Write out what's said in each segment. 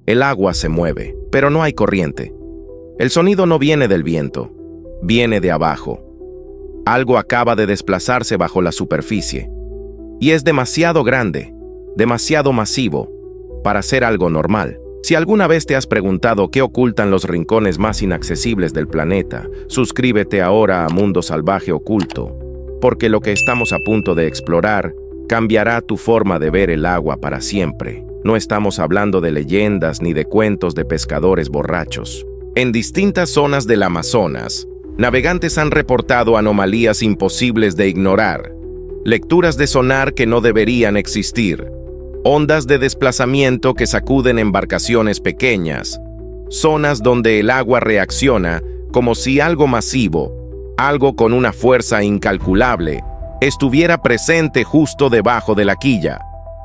El agua se mueve, pero no hay corriente. El sonido no viene del viento, viene de abajo. Algo acaba de desplazarse bajo la superficie. Y es demasiado grande, demasiado masivo, para ser algo normal. Si alguna vez te has preguntado qué ocultan los rincones más inaccesibles del planeta, suscríbete ahora a Mundo Salvaje Oculto, porque lo que estamos a punto de explorar cambiará tu forma de ver el agua para siempre. No estamos hablando de leyendas ni de cuentos de pescadores borrachos. En distintas zonas del Amazonas, navegantes han reportado anomalías imposibles de ignorar, lecturas de sonar que no deberían existir, ondas de desplazamiento que sacuden embarcaciones pequeñas, zonas donde el agua reacciona como si algo masivo, algo con una fuerza incalculable, estuviera presente justo debajo de la quilla.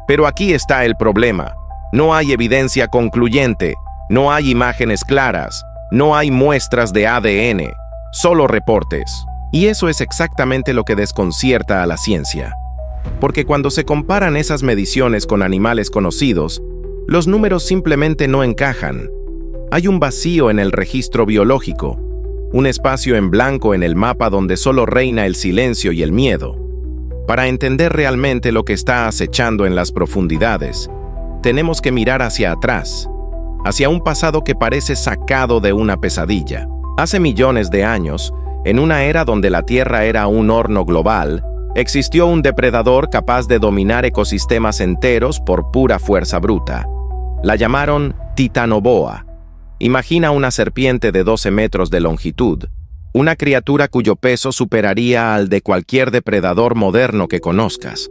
Pero aquí está el problema. No hay evidencia concluyente, no hay imágenes claras, no hay muestras de ADN, solo reportes. Y eso es exactamente lo que desconcierta a la ciencia. Porque cuando se comparan esas mediciones con animales conocidos, los números simplemente no encajan. Hay un vacío en el registro biológico, un espacio en blanco en el mapa donde solo reina el silencio y el miedo. Para entender realmente lo que está acechando en las profundidades, tenemos que mirar hacia atrás, hacia un pasado que parece sacado de una pesadilla. Hace millones de años, en una era donde la Tierra era un horno global, existió un depredador capaz de dominar ecosistemas enteros por pura fuerza bruta. La llamaron Titanoboa. Imagina una serpiente de 12 metros de longitud, una criatura cuyo peso superaría al de cualquier depredador moderno que conozcas.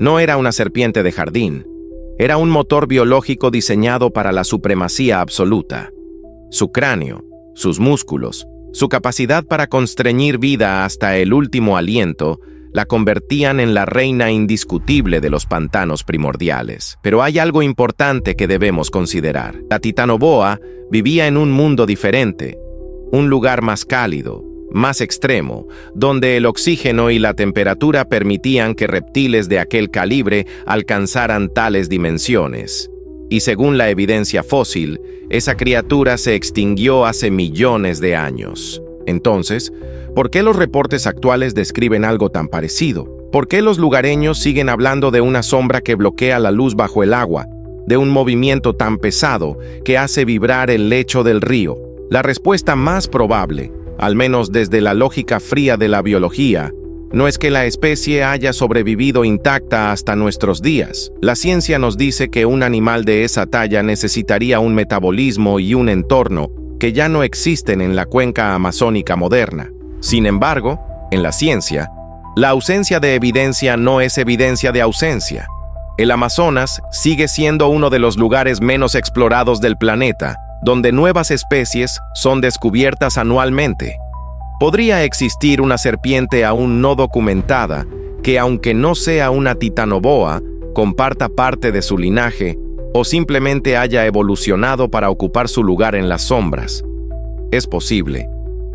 No era una serpiente de jardín, era un motor biológico diseñado para la supremacía absoluta. Su cráneo, sus músculos, su capacidad para constreñir vida hasta el último aliento, la convertían en la reina indiscutible de los pantanos primordiales. Pero hay algo importante que debemos considerar. La Titanoboa vivía en un mundo diferente, un lugar más cálido, más extremo, donde el oxígeno y la temperatura permitían que reptiles de aquel calibre alcanzaran tales dimensiones. Y según la evidencia fósil, esa criatura se extinguió hace millones de años. Entonces, ¿por qué los reportes actuales describen algo tan parecido? ¿Por qué los lugareños siguen hablando de una sombra que bloquea la luz bajo el agua, de un movimiento tan pesado que hace vibrar el lecho del río? La respuesta más probable, al menos desde la lógica fría de la biología, no es que la especie haya sobrevivido intacta hasta nuestros días. La ciencia nos dice que un animal de esa talla necesitaría un metabolismo y un entorno que ya no existen en la cuenca amazónica moderna. Sin embargo, en la ciencia, la ausencia de evidencia no es evidencia de ausencia. El Amazonas sigue siendo uno de los lugares menos explorados del planeta, donde nuevas especies son descubiertas anualmente. Podría existir una serpiente aún no documentada que, aunque no sea una titanoboa, comparta parte de su linaje o simplemente haya evolucionado para ocupar su lugar en las sombras. Es posible,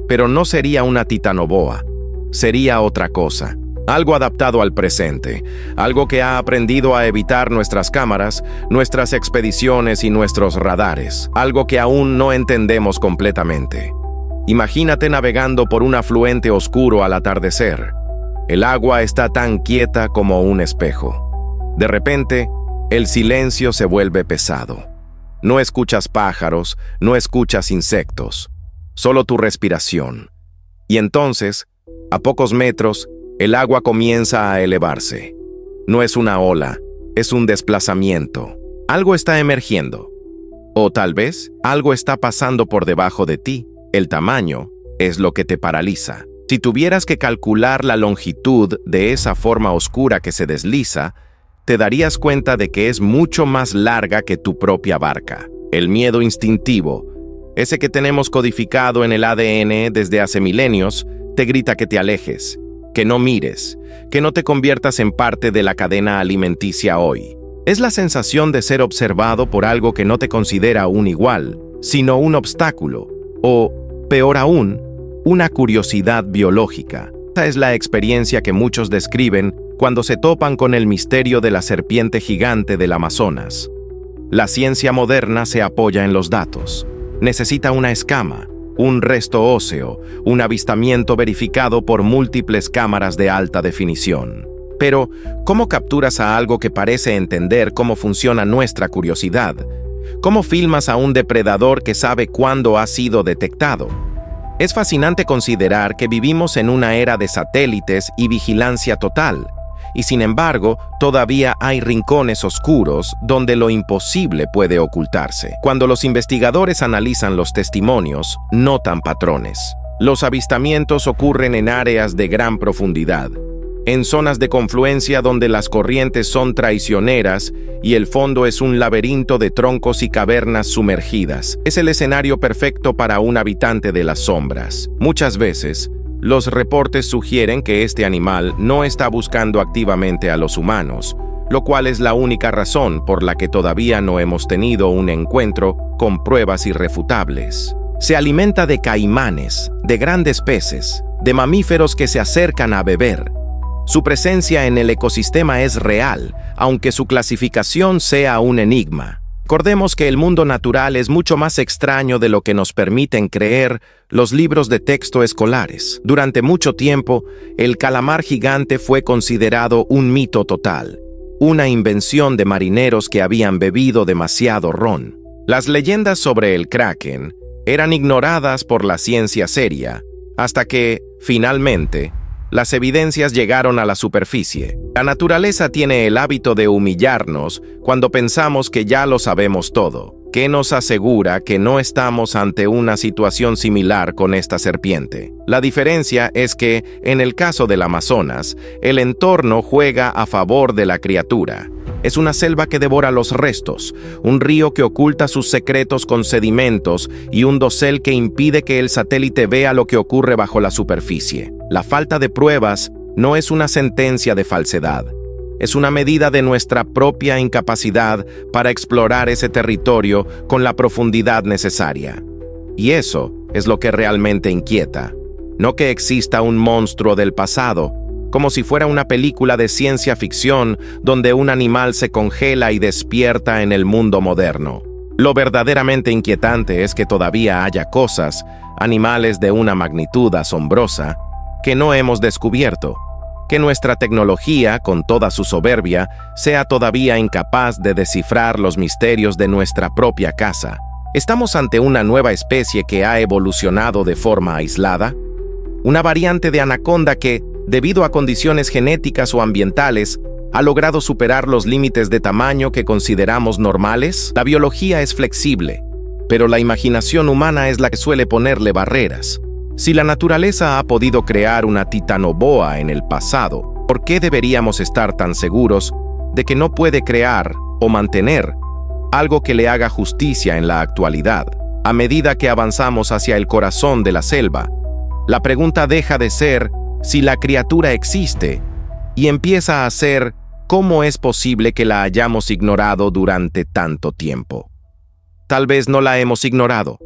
pero no sería una titanoboa, sería otra cosa. Algo adaptado al presente, algo que ha aprendido a evitar nuestras cámaras, nuestras expediciones y nuestros radares, algo que aún no entendemos completamente. Imagínate navegando por un afluente oscuro al atardecer. El agua está tan quieta como un espejo. De repente, el silencio se vuelve pesado. No escuchas pájaros, no escuchas insectos, solo tu respiración. Y entonces, a pocos metros, el agua comienza a elevarse. No es una ola, es un desplazamiento. Algo está emergiendo. O tal vez, algo está pasando por debajo de ti. El tamaño es lo que te paraliza. Si tuvieras que calcular la longitud de esa forma oscura que se desliza, te darías cuenta de que es mucho más larga que tu propia barca. El miedo instintivo, ese que tenemos codificado en el ADN desde hace milenios, te grita que te alejes, que no mires, que no te conviertas en parte de la cadena alimenticia hoy. Es la sensación de ser observado por algo que no te considera un igual, sino un obstáculo, o, peor aún, una curiosidad biológica. Esa es la experiencia que muchos describen cuando se topan con el misterio de la serpiente gigante del Amazonas. La ciencia moderna se apoya en los datos. Necesita una escama, un resto óseo, un avistamiento verificado por múltiples cámaras de alta definición. Pero, ¿cómo capturas a algo que parece entender cómo funciona nuestra curiosidad? ¿Cómo filmas a un depredador que sabe cuándo ha sido detectado? Es fascinante considerar que vivimos en una era de satélites y vigilancia total, y sin embargo, todavía hay rincones oscuros donde lo imposible puede ocultarse. Cuando los investigadores analizan los testimonios, notan patrones. Los avistamientos ocurren en áreas de gran profundidad, en zonas de confluencia donde las corrientes son traicioneras y el fondo es un laberinto de troncos y cavernas sumergidas. Es el escenario perfecto para un habitante de las sombras. Muchas veces, los reportes sugieren que este animal no está buscando activamente a los humanos, lo cual es la única razón por la que todavía no hemos tenido un encuentro con pruebas irrefutables. Se alimenta de caimanes, de grandes peces, de mamíferos que se acercan a beber. Su presencia en el ecosistema es real, aunque su clasificación sea un enigma. Recordemos que el mundo natural es mucho más extraño de lo que nos permiten creer los libros de texto escolares. Durante mucho tiempo, el calamar gigante fue considerado un mito total, una invención de marineros que habían bebido demasiado ron. Las leyendas sobre el kraken eran ignoradas por la ciencia seria, hasta que, finalmente, las evidencias llegaron a la superficie. La naturaleza tiene el hábito de humillarnos cuando pensamos que ya lo sabemos todo. ¿Qué nos asegura que no estamos ante una situación similar con esta serpiente? La diferencia es que, en el caso del Amazonas, el entorno juega a favor de la criatura. Es una selva que devora los restos, un río que oculta sus secretos con sedimentos y un dosel que impide que el satélite vea lo que ocurre bajo la superficie. La falta de pruebas no es una sentencia de falsedad. Es una medida de nuestra propia incapacidad para explorar ese territorio con la profundidad necesaria. Y eso es lo que realmente inquieta. No que exista un monstruo del pasado, como si fuera una película de ciencia ficción donde un animal se congela y despierta en el mundo moderno. Lo verdaderamente inquietante es que todavía haya cosas, animales de una magnitud asombrosa, que no hemos descubierto, que nuestra tecnología, con toda su soberbia, sea todavía incapaz de descifrar los misterios de nuestra propia casa. ¿Estamos ante una nueva especie que ha evolucionado de forma aislada? ¿Una variante de anaconda que, debido a condiciones genéticas o ambientales, ha logrado superar los límites de tamaño que consideramos normales? La biología es flexible, pero la imaginación humana es la que suele ponerle barreras. Si la naturaleza ha podido crear una titanoboa en el pasado, ¿por qué deberíamos estar tan seguros de que no puede crear o mantener algo que le haga justicia en la actualidad? A medida que avanzamos hacia el corazón de la selva, la pregunta deja de ser si la criatura existe y empieza a ser cómo es posible que la hayamos ignorado durante tanto tiempo. Tal vez no la hemos ignorado.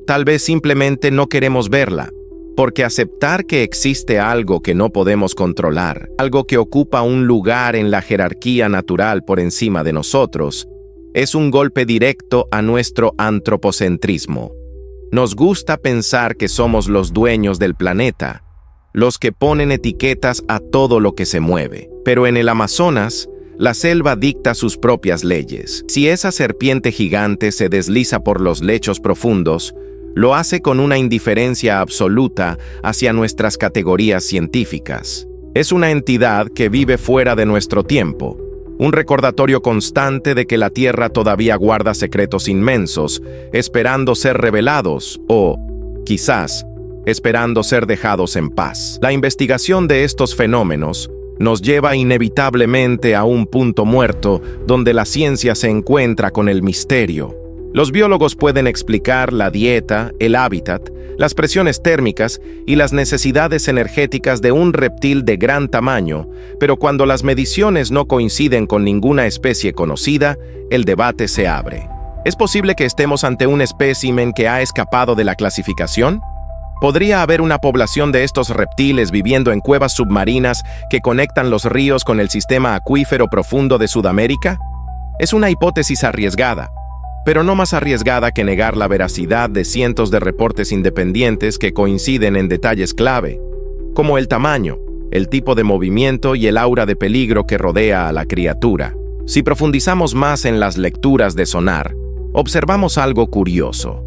Tal vez simplemente no queremos verla, porque aceptar que existe algo que no podemos controlar, algo que ocupa un lugar en la jerarquía natural por encima de nosotros, es un golpe directo a nuestro antropocentrismo. Nos gusta pensar que somos los dueños del planeta, los que ponen etiquetas a todo lo que se mueve. Pero en el Amazonas, la selva dicta sus propias leyes. Si esa serpiente gigante se desliza por los lechos profundos, lo hace con una indiferencia absoluta hacia nuestras categorías científicas. Es una entidad que vive fuera de nuestro tiempo, un recordatorio constante de que la Tierra todavía guarda secretos inmensos, esperando ser revelados o, quizás, esperando ser dejados en paz. La investigación de estos fenómenos nos lleva inevitablemente a un punto muerto donde la ciencia se encuentra con el misterio. Los biólogos pueden explicar la dieta, el hábitat, las presiones térmicas y las necesidades energéticas de un reptil de gran tamaño, pero cuando las mediciones no coinciden con ninguna especie conocida, el debate se abre. ¿Es posible que estemos ante un espécimen que ha escapado de la clasificación? ¿Podría haber una población de estos reptiles viviendo en cuevas submarinas que conectan los ríos con el sistema acuífero profundo de Sudamérica? Es una hipótesis arriesgada, pero no más arriesgada que negar la veracidad de cientos de reportes independientes que coinciden en detalles clave, como el tamaño, el tipo de movimiento y el aura de peligro que rodea a la criatura. Si profundizamos más en las lecturas de sonar, observamos algo curioso.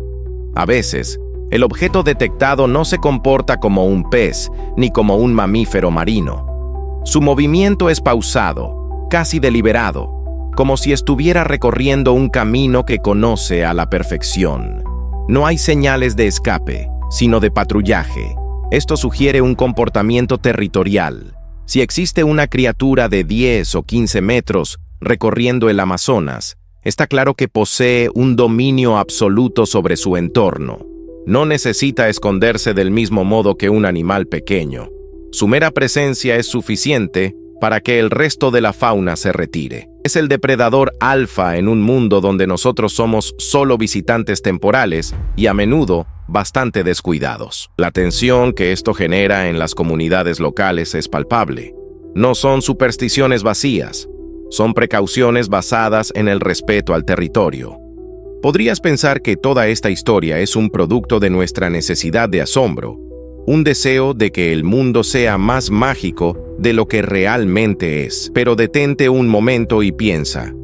A veces, el objeto detectado no se comporta como un pez ni como un mamífero marino. Su movimiento es pausado, casi deliberado, como si estuviera recorriendo un camino que conoce a la perfección. No hay señales de escape, sino de patrullaje. Esto sugiere un comportamiento territorial. Si existe una criatura de 10 o 15 metros recorriendo el Amazonas, está claro que posee un dominio absoluto sobre su entorno. No necesita esconderse del mismo modo que un animal pequeño. Su mera presencia es suficiente para que el resto de la fauna se retire. Es el depredador alfa en un mundo donde nosotros somos solo visitantes temporales y a menudo bastante descuidados. La tensión que esto genera en las comunidades locales es palpable. No son supersticiones vacías, son precauciones basadas en el respeto al territorio. Podrías pensar que toda esta historia es un producto de nuestra necesidad de asombro, un deseo de que el mundo sea más mágico de lo que realmente es. Pero detente un momento y piensa,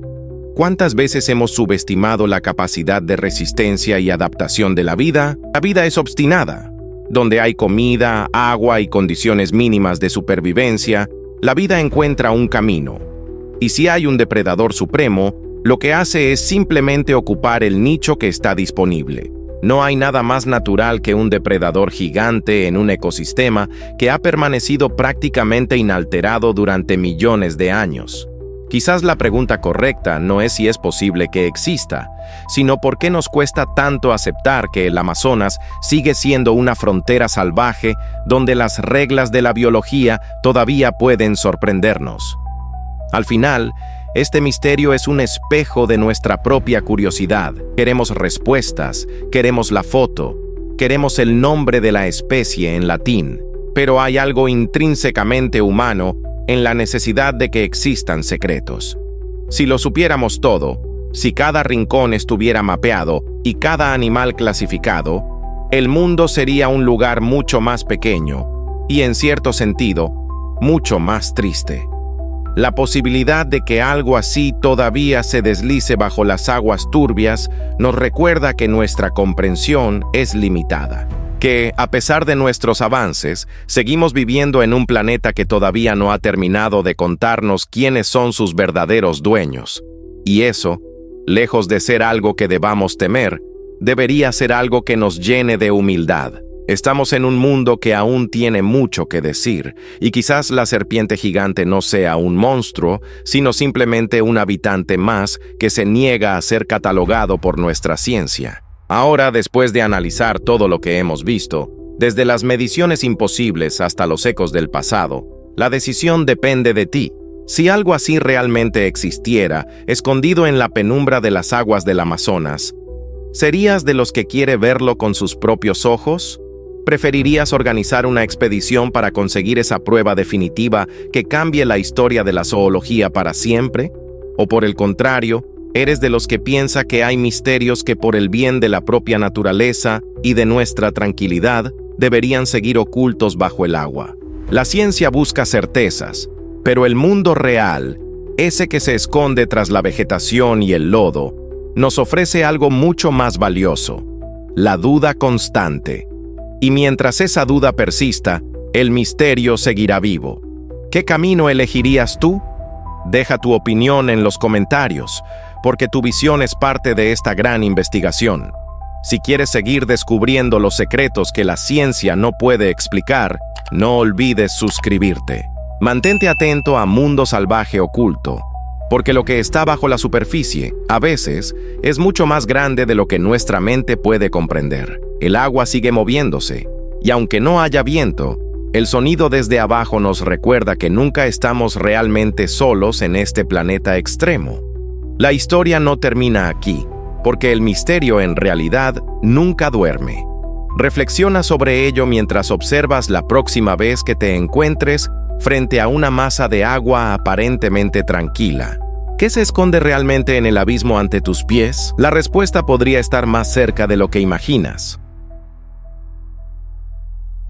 ¿cuántas veces hemos subestimado la capacidad de resistencia y adaptación de la vida? La vida es obstinada. Donde hay comida, agua y condiciones mínimas de supervivencia, la vida encuentra un camino. Y si hay un depredador supremo, lo que hace es simplemente ocupar el nicho que está disponible. No hay nada más natural que un depredador gigante en un ecosistema que ha permanecido prácticamente inalterado durante millones de años. Quizás la pregunta correcta no es si es posible que exista, sino por qué nos cuesta tanto aceptar que el Amazonas sigue siendo una frontera salvaje donde las reglas de la biología todavía pueden sorprendernos. Al final, este misterio es un espejo de nuestra propia curiosidad. Queremos respuestas, queremos la foto, queremos el nombre de la especie en latín, pero hay algo intrínsecamente humano en la necesidad de que existan secretos. Si lo supiéramos todo, si cada rincón estuviera mapeado y cada animal clasificado, el mundo sería un lugar mucho más pequeño y, en cierto sentido, mucho más triste. La posibilidad de que algo así todavía se deslice bajo las aguas turbias nos recuerda que nuestra comprensión es limitada, que, a pesar de nuestros avances, seguimos viviendo en un planeta que todavía no ha terminado de contarnos quiénes son sus verdaderos dueños. Y eso, lejos de ser algo que debamos temer, debería ser algo que nos llene de humildad. Estamos en un mundo que aún tiene mucho que decir, y quizás la serpiente gigante no sea un monstruo, sino simplemente un habitante más que se niega a ser catalogado por nuestra ciencia. Ahora, después de analizar todo lo que hemos visto, desde las mediciones imposibles hasta los ecos del pasado, la decisión depende de ti. Si algo así realmente existiera, escondido en la penumbra de las aguas del Amazonas, ¿serías de los que quiere verlo con sus propios ojos? ¿Preferirías organizar una expedición para conseguir esa prueba definitiva que cambie la historia de la zoología para siempre? ¿O por el contrario, eres de los que piensa que hay misterios que por el bien de la propia naturaleza y de nuestra tranquilidad deberían seguir ocultos bajo el agua? La ciencia busca certezas, pero el mundo real, ese que se esconde tras la vegetación y el lodo, nos ofrece algo mucho más valioso: la duda constante. Y mientras esa duda persista, el misterio seguirá vivo. ¿Qué camino elegirías tú? Deja tu opinión en los comentarios, porque tu visión es parte de esta gran investigación. Si quieres seguir descubriendo los secretos que la ciencia no puede explicar, no olvides suscribirte. Mantente atento a Mundo Salvaje Oculto, porque lo que está bajo la superficie, a veces, es mucho más grande de lo que nuestra mente puede comprender. El agua sigue moviéndose, y aunque no haya viento, el sonido desde abajo nos recuerda que nunca estamos realmente solos en este planeta extremo. La historia no termina aquí, porque el misterio en realidad nunca duerme. Reflexiona sobre ello mientras observas la próxima vez que te encuentres frente a una masa de agua aparentemente tranquila. ¿Qué se esconde realmente en el abismo ante tus pies? La respuesta podría estar más cerca de lo que imaginas.